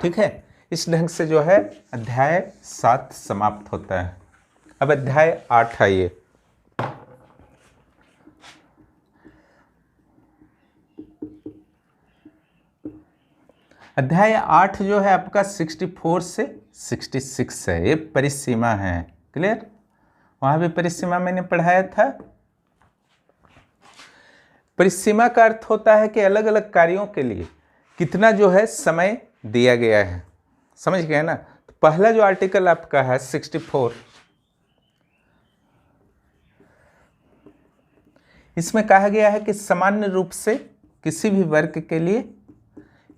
ठीक है, इस ढंग से जो है अध्याय 7 समाप्त होता है। अब अध्याय 8 आइए। अध्याय 8 जो है आपका 64 से 66 है, ये परिसीमा है। क्लियर? वहां भी परिसीमा मैंने पढ़ाया था। परिसीमा का अर्थ होता है कि अलग अलग कार्यों के लिए कितना जो है समय दिया गया है। समझ गए ना? तो पहला जो आर्टिकल आपका है 64, इसमें कहा गया है कि सामान्य रूप से किसी भी वर्ग के लिए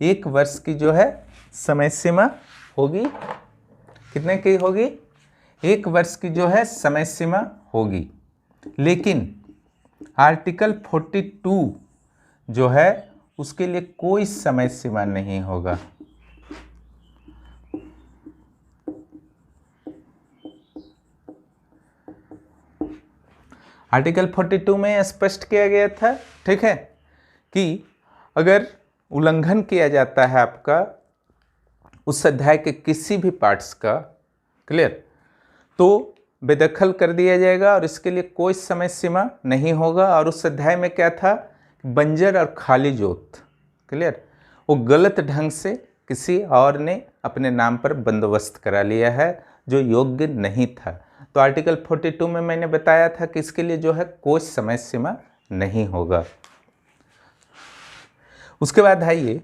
1 वर्ष की जो है समय सीमा होगी। कितने की होगी? 1 वर्ष की जो है समय सीमा होगी। लेकिन आर्टिकल 42 जो है उसके लिए कोई समय सीमा नहीं होगा। आर्टिकल 42 में स्पष्ट किया गया था, ठीक है, कि अगर उल्लंघन किया जाता है आपका उस अध्याय के किसी भी पार्ट्स का, क्लियर, तो बेदखल कर दिया जाएगा और इसके लिए कोई समय सीमा नहीं होगा। और उस अध्याय में क्या था? बंजर और खाली जोत, क्लियर, वो गलत ढंग से किसी और ने अपने नाम पर बंदोबस्त करा लिया है जो योग्य नहीं था। तो आर्टिकल 42 में मैंने बताया था कि इसके लिए जो है कोई समय सीमा नहीं होगा। उसके बाद आइए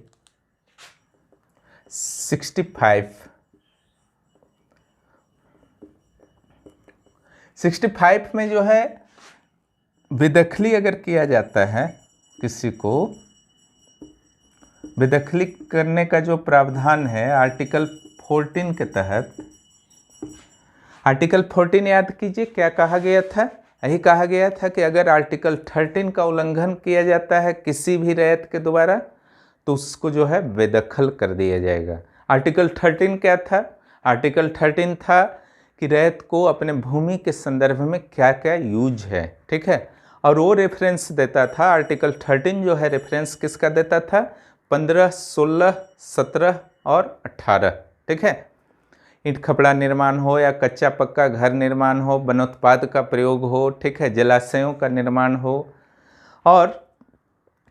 65 में जो है बेदखली अगर किया जाता है, किसी को बेदखली करने का जो प्रावधान है आर्टिकल 14 के तहत, आर्टिकल 14 याद कीजिए क्या कहा गया था? यही कहा गया था कि अगर आर्टिकल 13 का उल्लंघन किया जाता है किसी भी रैयत के द्वारा तो उसको जो है बेदखल कर दिया जाएगा। आर्टिकल 13 क्या था? आर्टिकल 13 था कि रैयत को अपने भूमि के संदर्भ में क्या क्या यूज है, ठीक है, और वो रेफरेंस देता था। आर्टिकल 13 जो है रेफरेंस किसका देता था? 15, 16, 17 और 18, ठीक है। ईंट खपड़ा निर्माण हो या कच्चा पक्का घर निर्माण हो, वनोत्पाद का प्रयोग हो, ठीक है, जलाशयों का निर्माण हो। और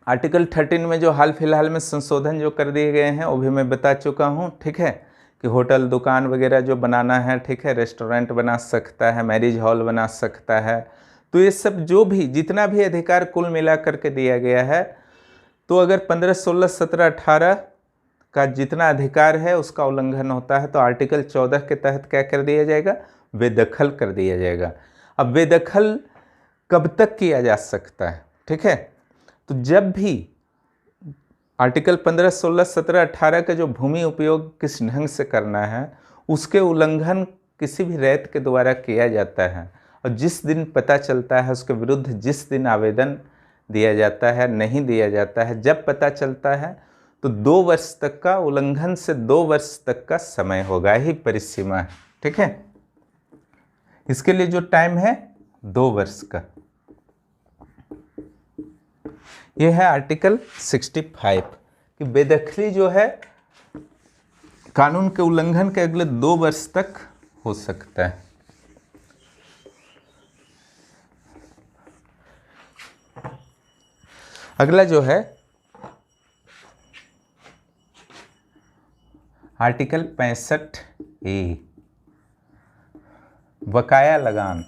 आर्टिकल 13 में जो हाल फिलहाल में संशोधन जो कर दिए गए हैं वो भी मैं बता चुका हूँ, ठीक है, कि होटल दुकान वगैरह जो बनाना है, ठीक है, रेस्टोरेंट बना सकता है, मैरिज हॉल बना सकता है। तो ये सब जो भी जितना भी अधिकार कुल मिला करके दिया गया है, तो अगर 15, 16, 17, 18 का जितना अधिकार है उसका उल्लंघन होता है तो आर्टिकल 14 के तहत क्या कर दिया जाएगा? बेदखल कर दिया जाएगा। अब बेदखल कब तक किया जा सकता है? ठीक है, तो जब भी आर्टिकल 15, 16, 17, 18 का जो भूमि उपयोग किस ढंग से करना है उसके उल्लंघन किसी भी रैयत के द्वारा किया जाता है और जिस दिन पता चलता है उसके विरुद्ध जिस दिन आवेदन दिया जाता है, नहीं दिया जाता है, जब पता चलता है तो 2 वर्ष तक का, उल्लंघन से 2 वर्ष तक का समय होगा, ही परिसीमा है। ठीक है, इसके लिए जो टाइम है 2 वर्ष का। यह है आर्टिकल 65 कि बेदखली जो है कानून के उल्लंघन के अगले 2 वर्ष तक हो सकता है। अगला जो है आर्टिकल 65A, बकाया लगान।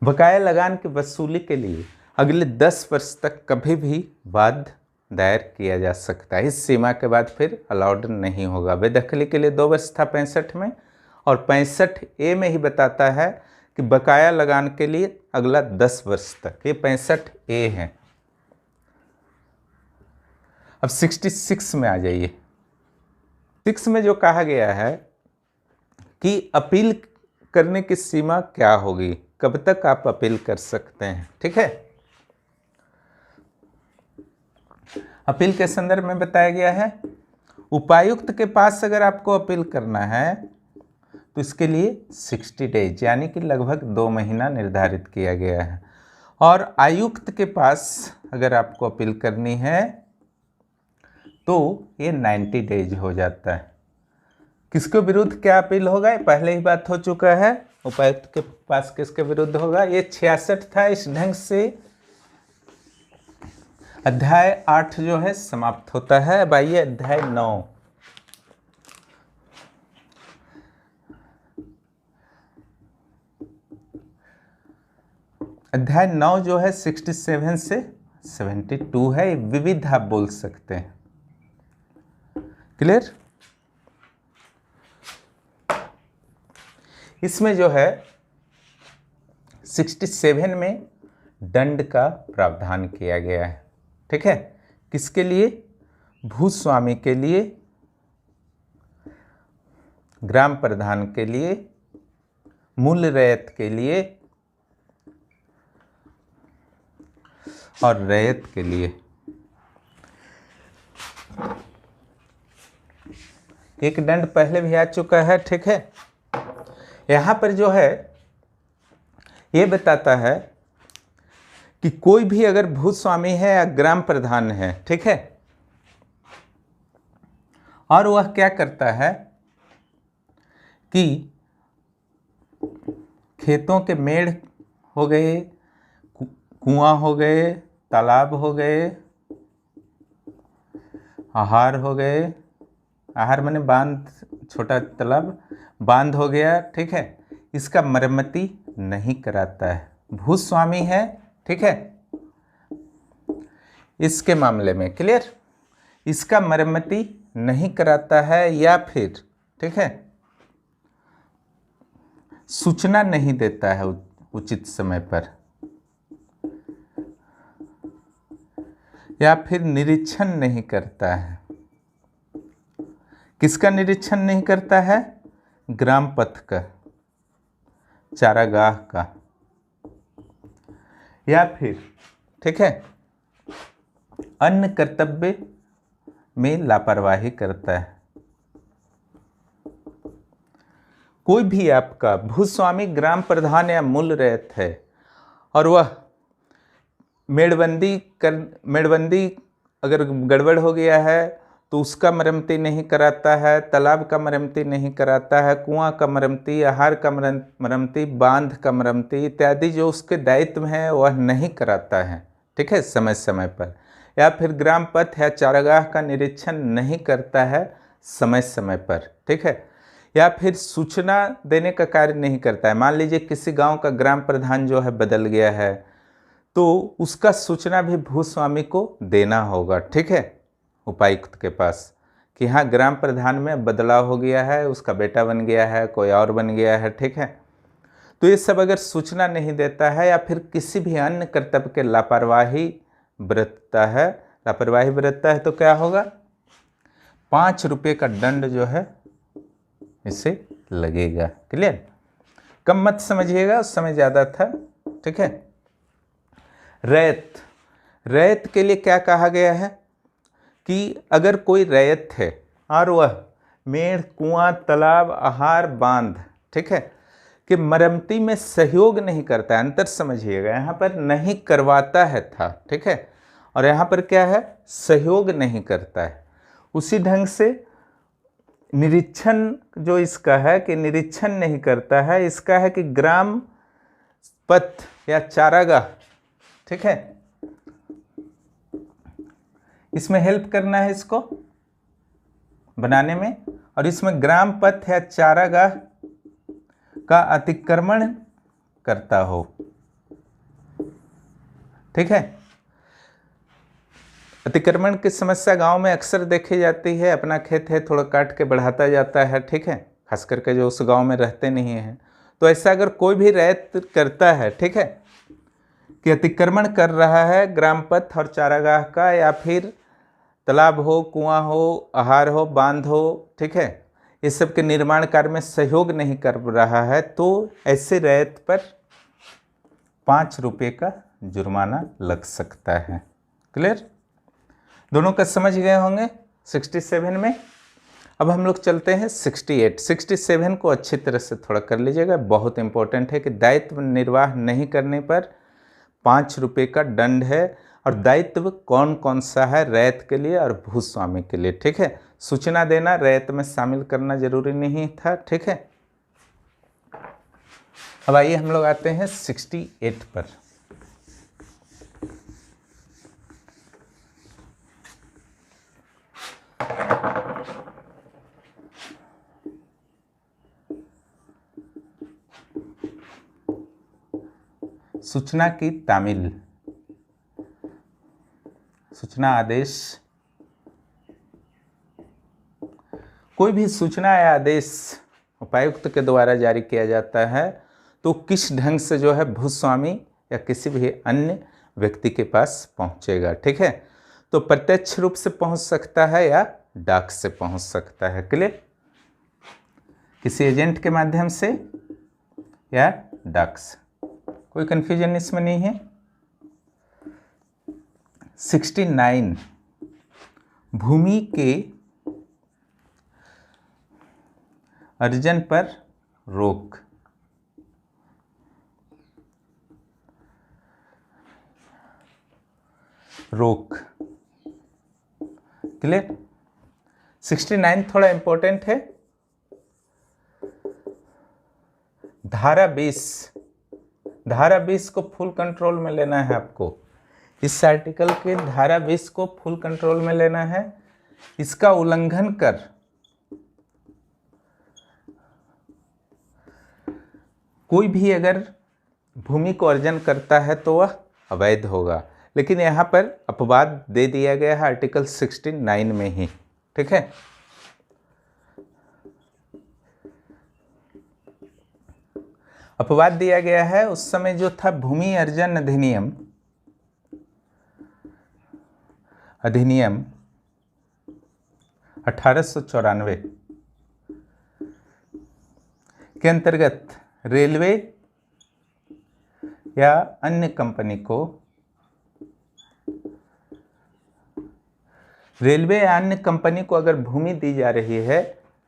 बकाया लगान की वसूली के लिए अगले 10 वर्ष तक कभी भी वाद दायर किया जा सकता है। इस सीमा के बाद फिर अलाउड नहीं होगा। बेदखली के लिए 2 वर्ष था 65 में, और 65A में ही बताता है कि बकाया लगान के लिए अगला 10 वर्ष तक। ये 65A है। अब 66 में आ जाइए। 6 में जो कहा गया है कि अपील करने की सीमा क्या होगी, कब तक आप अपील कर सकते हैं। ठीक है, अपील के संदर्भ में बताया गया है, उपायुक्त के पास अगर आपको अपील करना है तो इसके लिए 60 डेज यानी कि लगभग 2 महीना निर्धारित किया गया है। और आयुक्त के पास अगर आपको अपील करनी है तो ये 90 डेज हो जाता है। किसके विरुद्ध क्या अपील होगा, पहले ही बात हो चुका है। उपायुक्त के पास किसके विरुद्ध होगा। ये 66 था। इस ढंग से अध्याय 8 जो है समाप्त होता है। अब आइए अध्याय 9। अध्याय 9 जो है 67 से 72 है। विविध आप बोल सकते हैं। क्लियर। इसमें जो है 67 में दंड का प्रावधान किया गया है। ठीक है, किसके लिए, भूस्वामी के लिए, ग्राम प्रधान के लिए, मूल रैयत के लिए और रैयत के लिए। एक दंड पहले भी आ चुका है। ठीक है, यहां पर जो है ये बताता है कि कोई भी अगर भूस्वामी है या ग्राम प्रधान है, ठीक है, और वह क्या करता है कि खेतों के मेड़ हो गए, कुआं हो गए, तालाब हो गए, आहार हो गए, आहार माने बांध, छोटा तालाब, बांध हो गया। ठीक है, इसका मरम्मती नहीं कराता है। भूस्वामी है, ठीक है, इसके मामले में क्लियर, इसका मरम्मती नहीं कराता है या फिर ठीक है सूचना नहीं देता है उचित समय पर, या फिर निरीक्षण नहीं करता है। किसका निरीक्षण नहीं करता है, ग्राम पथ का, चारागाह का, या फिर ठीक है अन्य कर्तव्य में लापरवाही करता है। कोई भी आपका भूस्वामी, ग्राम प्रधान या मूल रैयत है और वह मेड़बंदी अगर गड़बड़ हो गया है तो उसका मरम्मती नहीं कराता है, तालाब का मरम्मती नहीं कराता है, कुआं का मरम्मती, आहार का मरम्मती, बांध का मरम्मती इत्यादि जो उसके दायित्व हैं वह नहीं कराता है, ठीक है, समय समय पर, या फिर ग्राम पथ या चारागाह का निरीक्षण नहीं करता है समय समय पर, ठीक है, या फिर सूचना देने का कार्य नहीं करता है। मान लीजिए किसी गांव का ग्राम प्रधान जो है बदल गया है तो उसका सूचना भी भूस्वामी को देना होगा, ठीक है, उपायुक्त के पास कि हाँ ग्राम प्रधान में बदलाव हो गया है, उसका बेटा बन गया है, कोई और बन गया है, ठीक है। तो ये सब अगर सूचना नहीं देता है या फिर किसी भी अन्य कर्तव्य के लापरवाही बरतता है तो क्या होगा, 5 रुपये का दंड जो है इसे लगेगा। क्लियर। कम मत समझिएगा, उस समय ज़्यादा था। ठीक है। रैयत, रैयत के लिए क्या कहा गया है कि अगर कोई रैयत है और वह मेड़, कुआं, तालाब, आहार, बांध, ठीक है, कि मरम्मती में सहयोग नहीं करता है, अंतर समझिएगा, यहाँ पर नहीं करवाता है था, ठीक है, और यहाँ पर क्या है, सहयोग नहीं करता है। उसी ढंग से निरीक्षण जो इसका है कि निरीक्षण नहीं करता है, इसका है कि ग्राम पथ या चारागाह, ठीक है, इसमें हेल्प करना है इसको बनाने में, और इसमें ग्राम पथ या चारागाह का अतिक्रमण करता हो। ठीक है। अतिक्रमण की समस्या गांव में अक्सर देखी जाती है। अपना खेत है, थोड़ा काट के बढ़ाता जाता है, ठीक है, खास करके जो उस गांव में रहते नहीं हैं। तो ऐसा अगर कोई भी रैयत करता है, ठीक है, कि अतिक्रमण कर रहा है ग्राम पथ और चारागाह का, या फिर तालाब हो, कुआं हो, आहार हो, बांध हो, ठीक है, ये सब के निर्माण कार्य में सहयोग नहीं कर रहा है, तो ऐसे रैयत पर 5 रुपये का जुर्माना लग सकता है। क्लियर? दोनों का समझ गए होंगे 67 में। अब हम लोग चलते हैं 68। 67 को अच्छी तरह से थोड़ा कर लीजिएगा, बहुत इंपॉर्टेंट है कि दायित्व निर्वाह नहीं करने पर 5 रुपये का दंड है। और दायित्व कौन कौन सा है रैयत के लिए और भूस्वामी के लिए, ठीक है। सूचना देना रैयत में शामिल करना जरूरी नहीं था, ठीक है। अब आइए हम लोग आते हैं 68 पर। सूचना की तामील, सूचना आदेश। कोई भी सूचना या आदेश उपायुक्त के द्वारा जारी किया जाता है तो किस ढंग से जो है भूस्वामी या किसी भी अन्य व्यक्ति के पास पहुंचेगा, ठीक है। तो प्रत्यक्ष रूप से पहुंच सकता है या डाक से पहुंच सकता है। क्लियर? किसी एजेंट के माध्यम से या डाक से, कोई कंफ्यूजन इसमें नहीं है। 69 भूमि के अर्जन पर रोक। रोक। क्लियर? 69 थोड़ा इंपॉर्टेंट है। धारा 20, धारा 20 को फुल कंट्रोल में लेना है आपको। इस आर्टिकल के धारा 20 को फुल कंट्रोल में लेना है। इसका उल्लंघन कर कोई भी अगर भूमि को अर्जन करता है तो वह अवैध होगा। लेकिन यहाँ पर अपवाद दे दिया गया है आर्टिकल 69 में ही, ठीक है। अपवाद दिया गया है उस समय जो था भूमि अर्जन अधिनियम 1894 के अंतर्गत रेलवे या अन्य कंपनी को, रेलवे या अन्य कंपनी को अगर भूमि दी जा रही है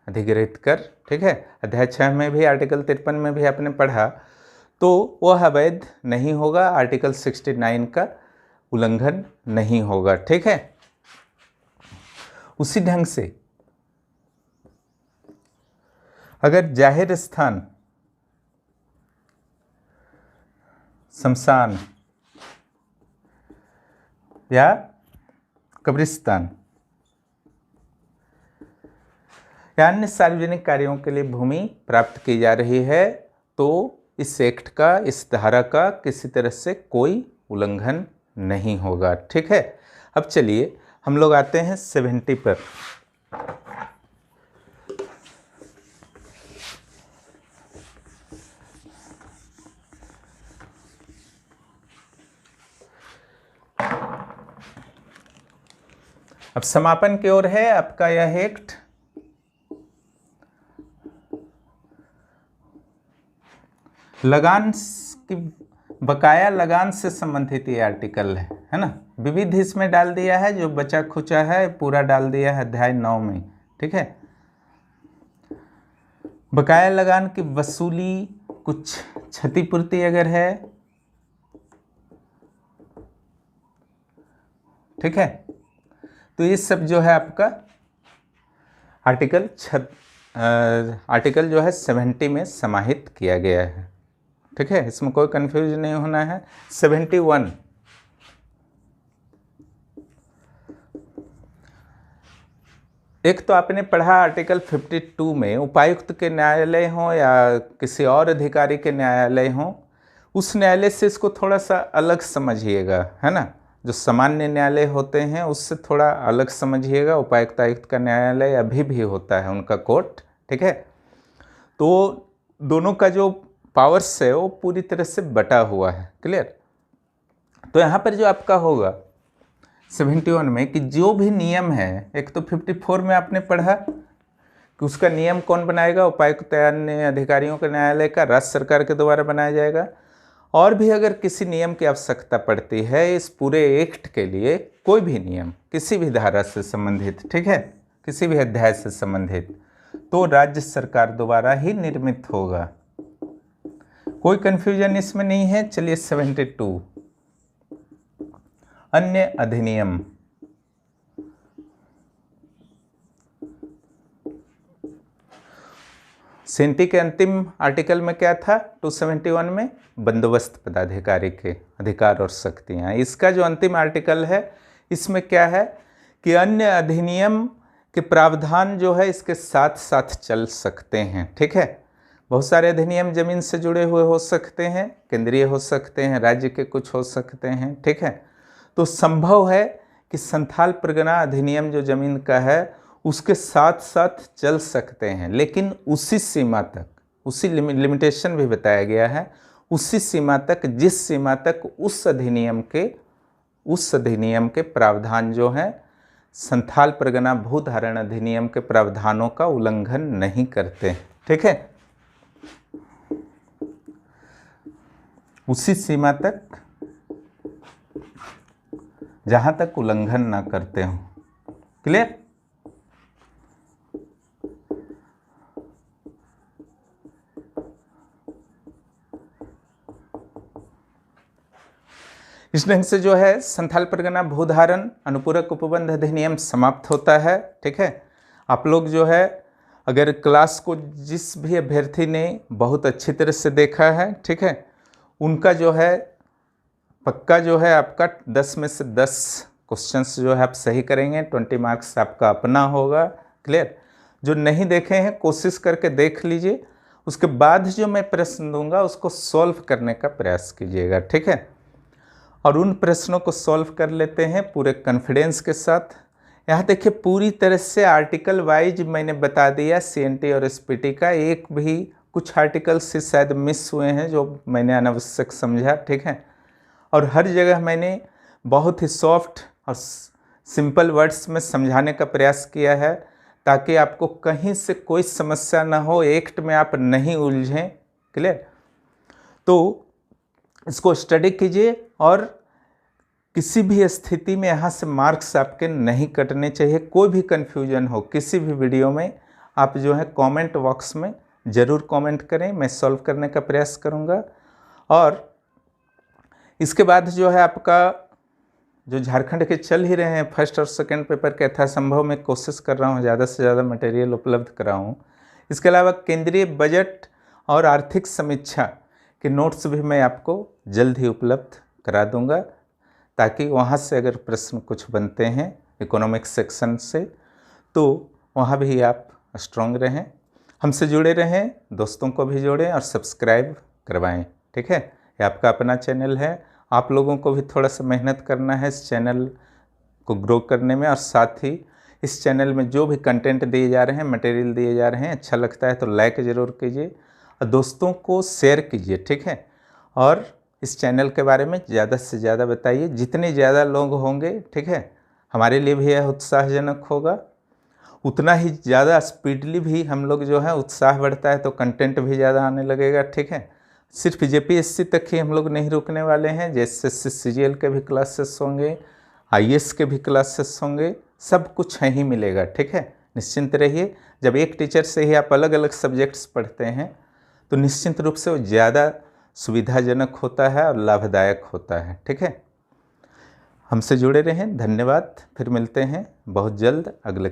अधिग्रहित कर, ठीक है, अध्याय 6 में भी आर्टिकल 53 में भी आपने पढ़ा, तो वह अवैध नहीं होगा, आर्टिकल 69 का उल्लंघन नहीं होगा, ठीक है। उसी ढंग से अगर जाहिर स्थान, शमशान या कब्रिस्तान या अन्य सार्वजनिक कार्यों के लिए भूमि प्राप्त की जा रही है तो इस एक्ट का, इस धारा का किसी तरह से कोई उल्लंघन नहीं होगा, ठीक है। अब चलिए हम लोग आते हैं 70 पर। अब समापन की ओर है आपका यह एक्ट। लगान की बकाया लगान से संबंधित ये आर्टिकल है ना। विविध इसमें डाल दिया है, जो बचा खुचा है पूरा डाल दिया है अध्याय 9 में, ठीक है। बकाया लगान की वसूली, कुछ क्षतिपूर्ति अगर है, ठीक है, तो ये सब जो है आपका आर्टिकल जो है 70 में समाहित किया गया है, ठीक है। इसमें कोई कंफ्यूजन नहीं होना है। 71, एक तो आपने पढ़ा आर्टिकल 52 में उपायुक्त के न्यायालय हो या किसी और अधिकारी के न्यायालय हो, उस न्यायालय से इसको थोड़ा सा अलग समझिएगा, है ना। जो सामान्य न्यायालय होते हैं उससे थोड़ा अलग समझिएगा। उपायुक्त आयुक्त का न्यायालय अभी भी होता है उनका कोर्ट, ठीक है। तो दोनों का जो पावर्स है वो पूरी तरह से बटा हुआ है, क्लियर। तो यहाँ पर जो आपका होगा 71 में कि जो भी नियम है, एक तो 54 में आपने पढ़ा कि उसका नियम कौन बनाएगा, उपायुक्त अन्य अधिकारियों के न्यायालय का, राज्य सरकार के द्वारा बनाया जाएगा। और भी अगर किसी नियम की आवश्यकता पड़ती है इस पूरे एक्ट के लिए, कोई भी नियम किसी भी धारा से संबंधित, ठीक है, किसी भी अध्याय से संबंधित, तो राज्य सरकार द्वारा ही निर्मित होगा। कोई कंफ्यूजन इसमें नहीं है। चलिए 72, अन्य अधिनियम। सेंटी के अंतिम आर्टिकल में क्या था 271 में, बंदोबस्त पदाधिकारी के अधिकार और शक्तियां। इसका जो अंतिम आर्टिकल है इसमें क्या है कि अन्य अधिनियम के प्रावधान जो है इसके साथ साथ चल सकते हैं, ठीक है। बहुत सारे अधिनियम जमीन से जुड़े हुए हो सकते हैं, केंद्रीय हो सकते हैं, राज्य के कुछ हो सकते हैं, ठीक है। तो संभव है कि संथाल परगना अधिनियम जो जमीन का है उसके साथ साथ चल सकते हैं, लेकिन उसी सीमा तक, उसी लिमिटेशन भी बताया गया है, उसी सीमा तक जिस सीमा तक उस अधिनियम के प्रावधान जो है संथाल परगना भूधारण अधिनियम के प्रावधानों का उल्लंघन नहीं करते, ठीक है। उसी सीमा तक जहां तक उल्लंघन ना करते हो, क्लियर। इस ढंग से जो है संथाल परगना भूधारण अनुपूरक उपबंध अधिनियम समाप्त होता है, ठीक है। आप लोग जो है अगर क्लास को जिस भी अभ्यर्थी ने बहुत अच्छी तरह से देखा है, ठीक है, उनका जो है पक्का जो है आपका 10 में से 10 क्वेश्चंस जो है आप सही करेंगे, 20 मार्क्स आपका अपना होगा, क्लियर। जो नहीं देखे हैं कोशिश करके देख लीजिए, उसके बाद जो मैं प्रश्न दूंगा उसको सॉल्व करने का प्रयास कीजिएगा, ठीक है। और उन प्रश्नों को सॉल्व कर लेते हैं पूरे कॉन्फिडेंस के साथ। यहाँ देखिए पूरी तरह से आर्टिकल वाइज मैंने बता दिया सीएनटी और एसपीटी का। एक भी कुछ आर्टिकल से शायद मिस हुए हैं जो मैंने अनावश्यक समझा, ठीक है। और हर जगह मैंने बहुत ही सॉफ्ट और सिंपल वर्ड्स में समझाने का प्रयास किया है ताकि आपको कहीं से कोई समस्या ना हो, एक्ट में आप नहीं उलझें, क्लियर। तो इसको स्टडी कीजिए और किसी भी स्थिति में यहाँ से मार्क्स आपके नहीं कटने चाहिए। कोई भी कन्फ्यूजन हो किसी भी वीडियो में, आप जो है कमेंट बॉक्स में ज़रूर कमेंट करें, मैं सॉल्व करने का प्रयास करूँगा। और इसके बाद जो है आपका जो झारखंड के चल ही रहे हैं फर्स्ट और सेकंड पेपर के यथासंभव मैं कोशिश कर रहा हूँ ज़्यादा से ज़्यादा मटेरियल उपलब्ध कराऊँ। इसके अलावा केंद्रीय बजट और आर्थिक समीक्षा के नोट्स भी मैं आपको जल्द ही उपलब्ध करा दूंगा, ताकि वहाँ से अगर प्रश्न कुछ बनते हैं इकोनॉमिक्स सेक्शन से तो वहाँ भी आप स्ट्रॉन्ग रहें, हमसे जुड़े रहें, दोस्तों को भी जोड़ें और सब्सक्राइब करवाएं, ठीक है। ये आपका अपना चैनल है, आप लोगों को भी थोड़ा सा मेहनत करना है इस चैनल को ग्रो करने में। और साथ ही इस चैनल में जो भी कंटेंट दिए जा रहे हैं, मटेरियल दिए जा रहे हैं, अच्छा लगता है तो लाइक ज़रूर कीजिए और दोस्तों को शेयर कीजिए, ठीक है। और इस चैनल के बारे में ज़्यादा से ज़्यादा बताइए, जितने ज़्यादा लोग होंगे, ठीक है, हमारे लिए भी यह उत्साहजनक होगा, उतना ही ज़्यादा स्पीडली भी हम लोग जो है उत्साह बढ़ता है तो कंटेंट भी ज़्यादा आने लगेगा, ठीक है। सिर्फ जेपीएससी तक ही हम लोग नहीं रुकने वाले हैं, जैसे सीजीएल के भी क्लासेस होंगे, आईएएस के भी क्लासेस होंगे, सब कुछ यहीं मिलेगा। ठीक है, निश्चिंत रहिए। जब एक टीचर से ही आप अलग अलग सब्जेक्ट्स पढ़ते हैं तो निश्चित रूप से वो ज़्यादा सुविधाजनक होता है और लाभदायक होता है। ठीक है, हमसे जुड़े रहें। धन्यवाद। फिर मिलते हैं बहुत जल्द अगले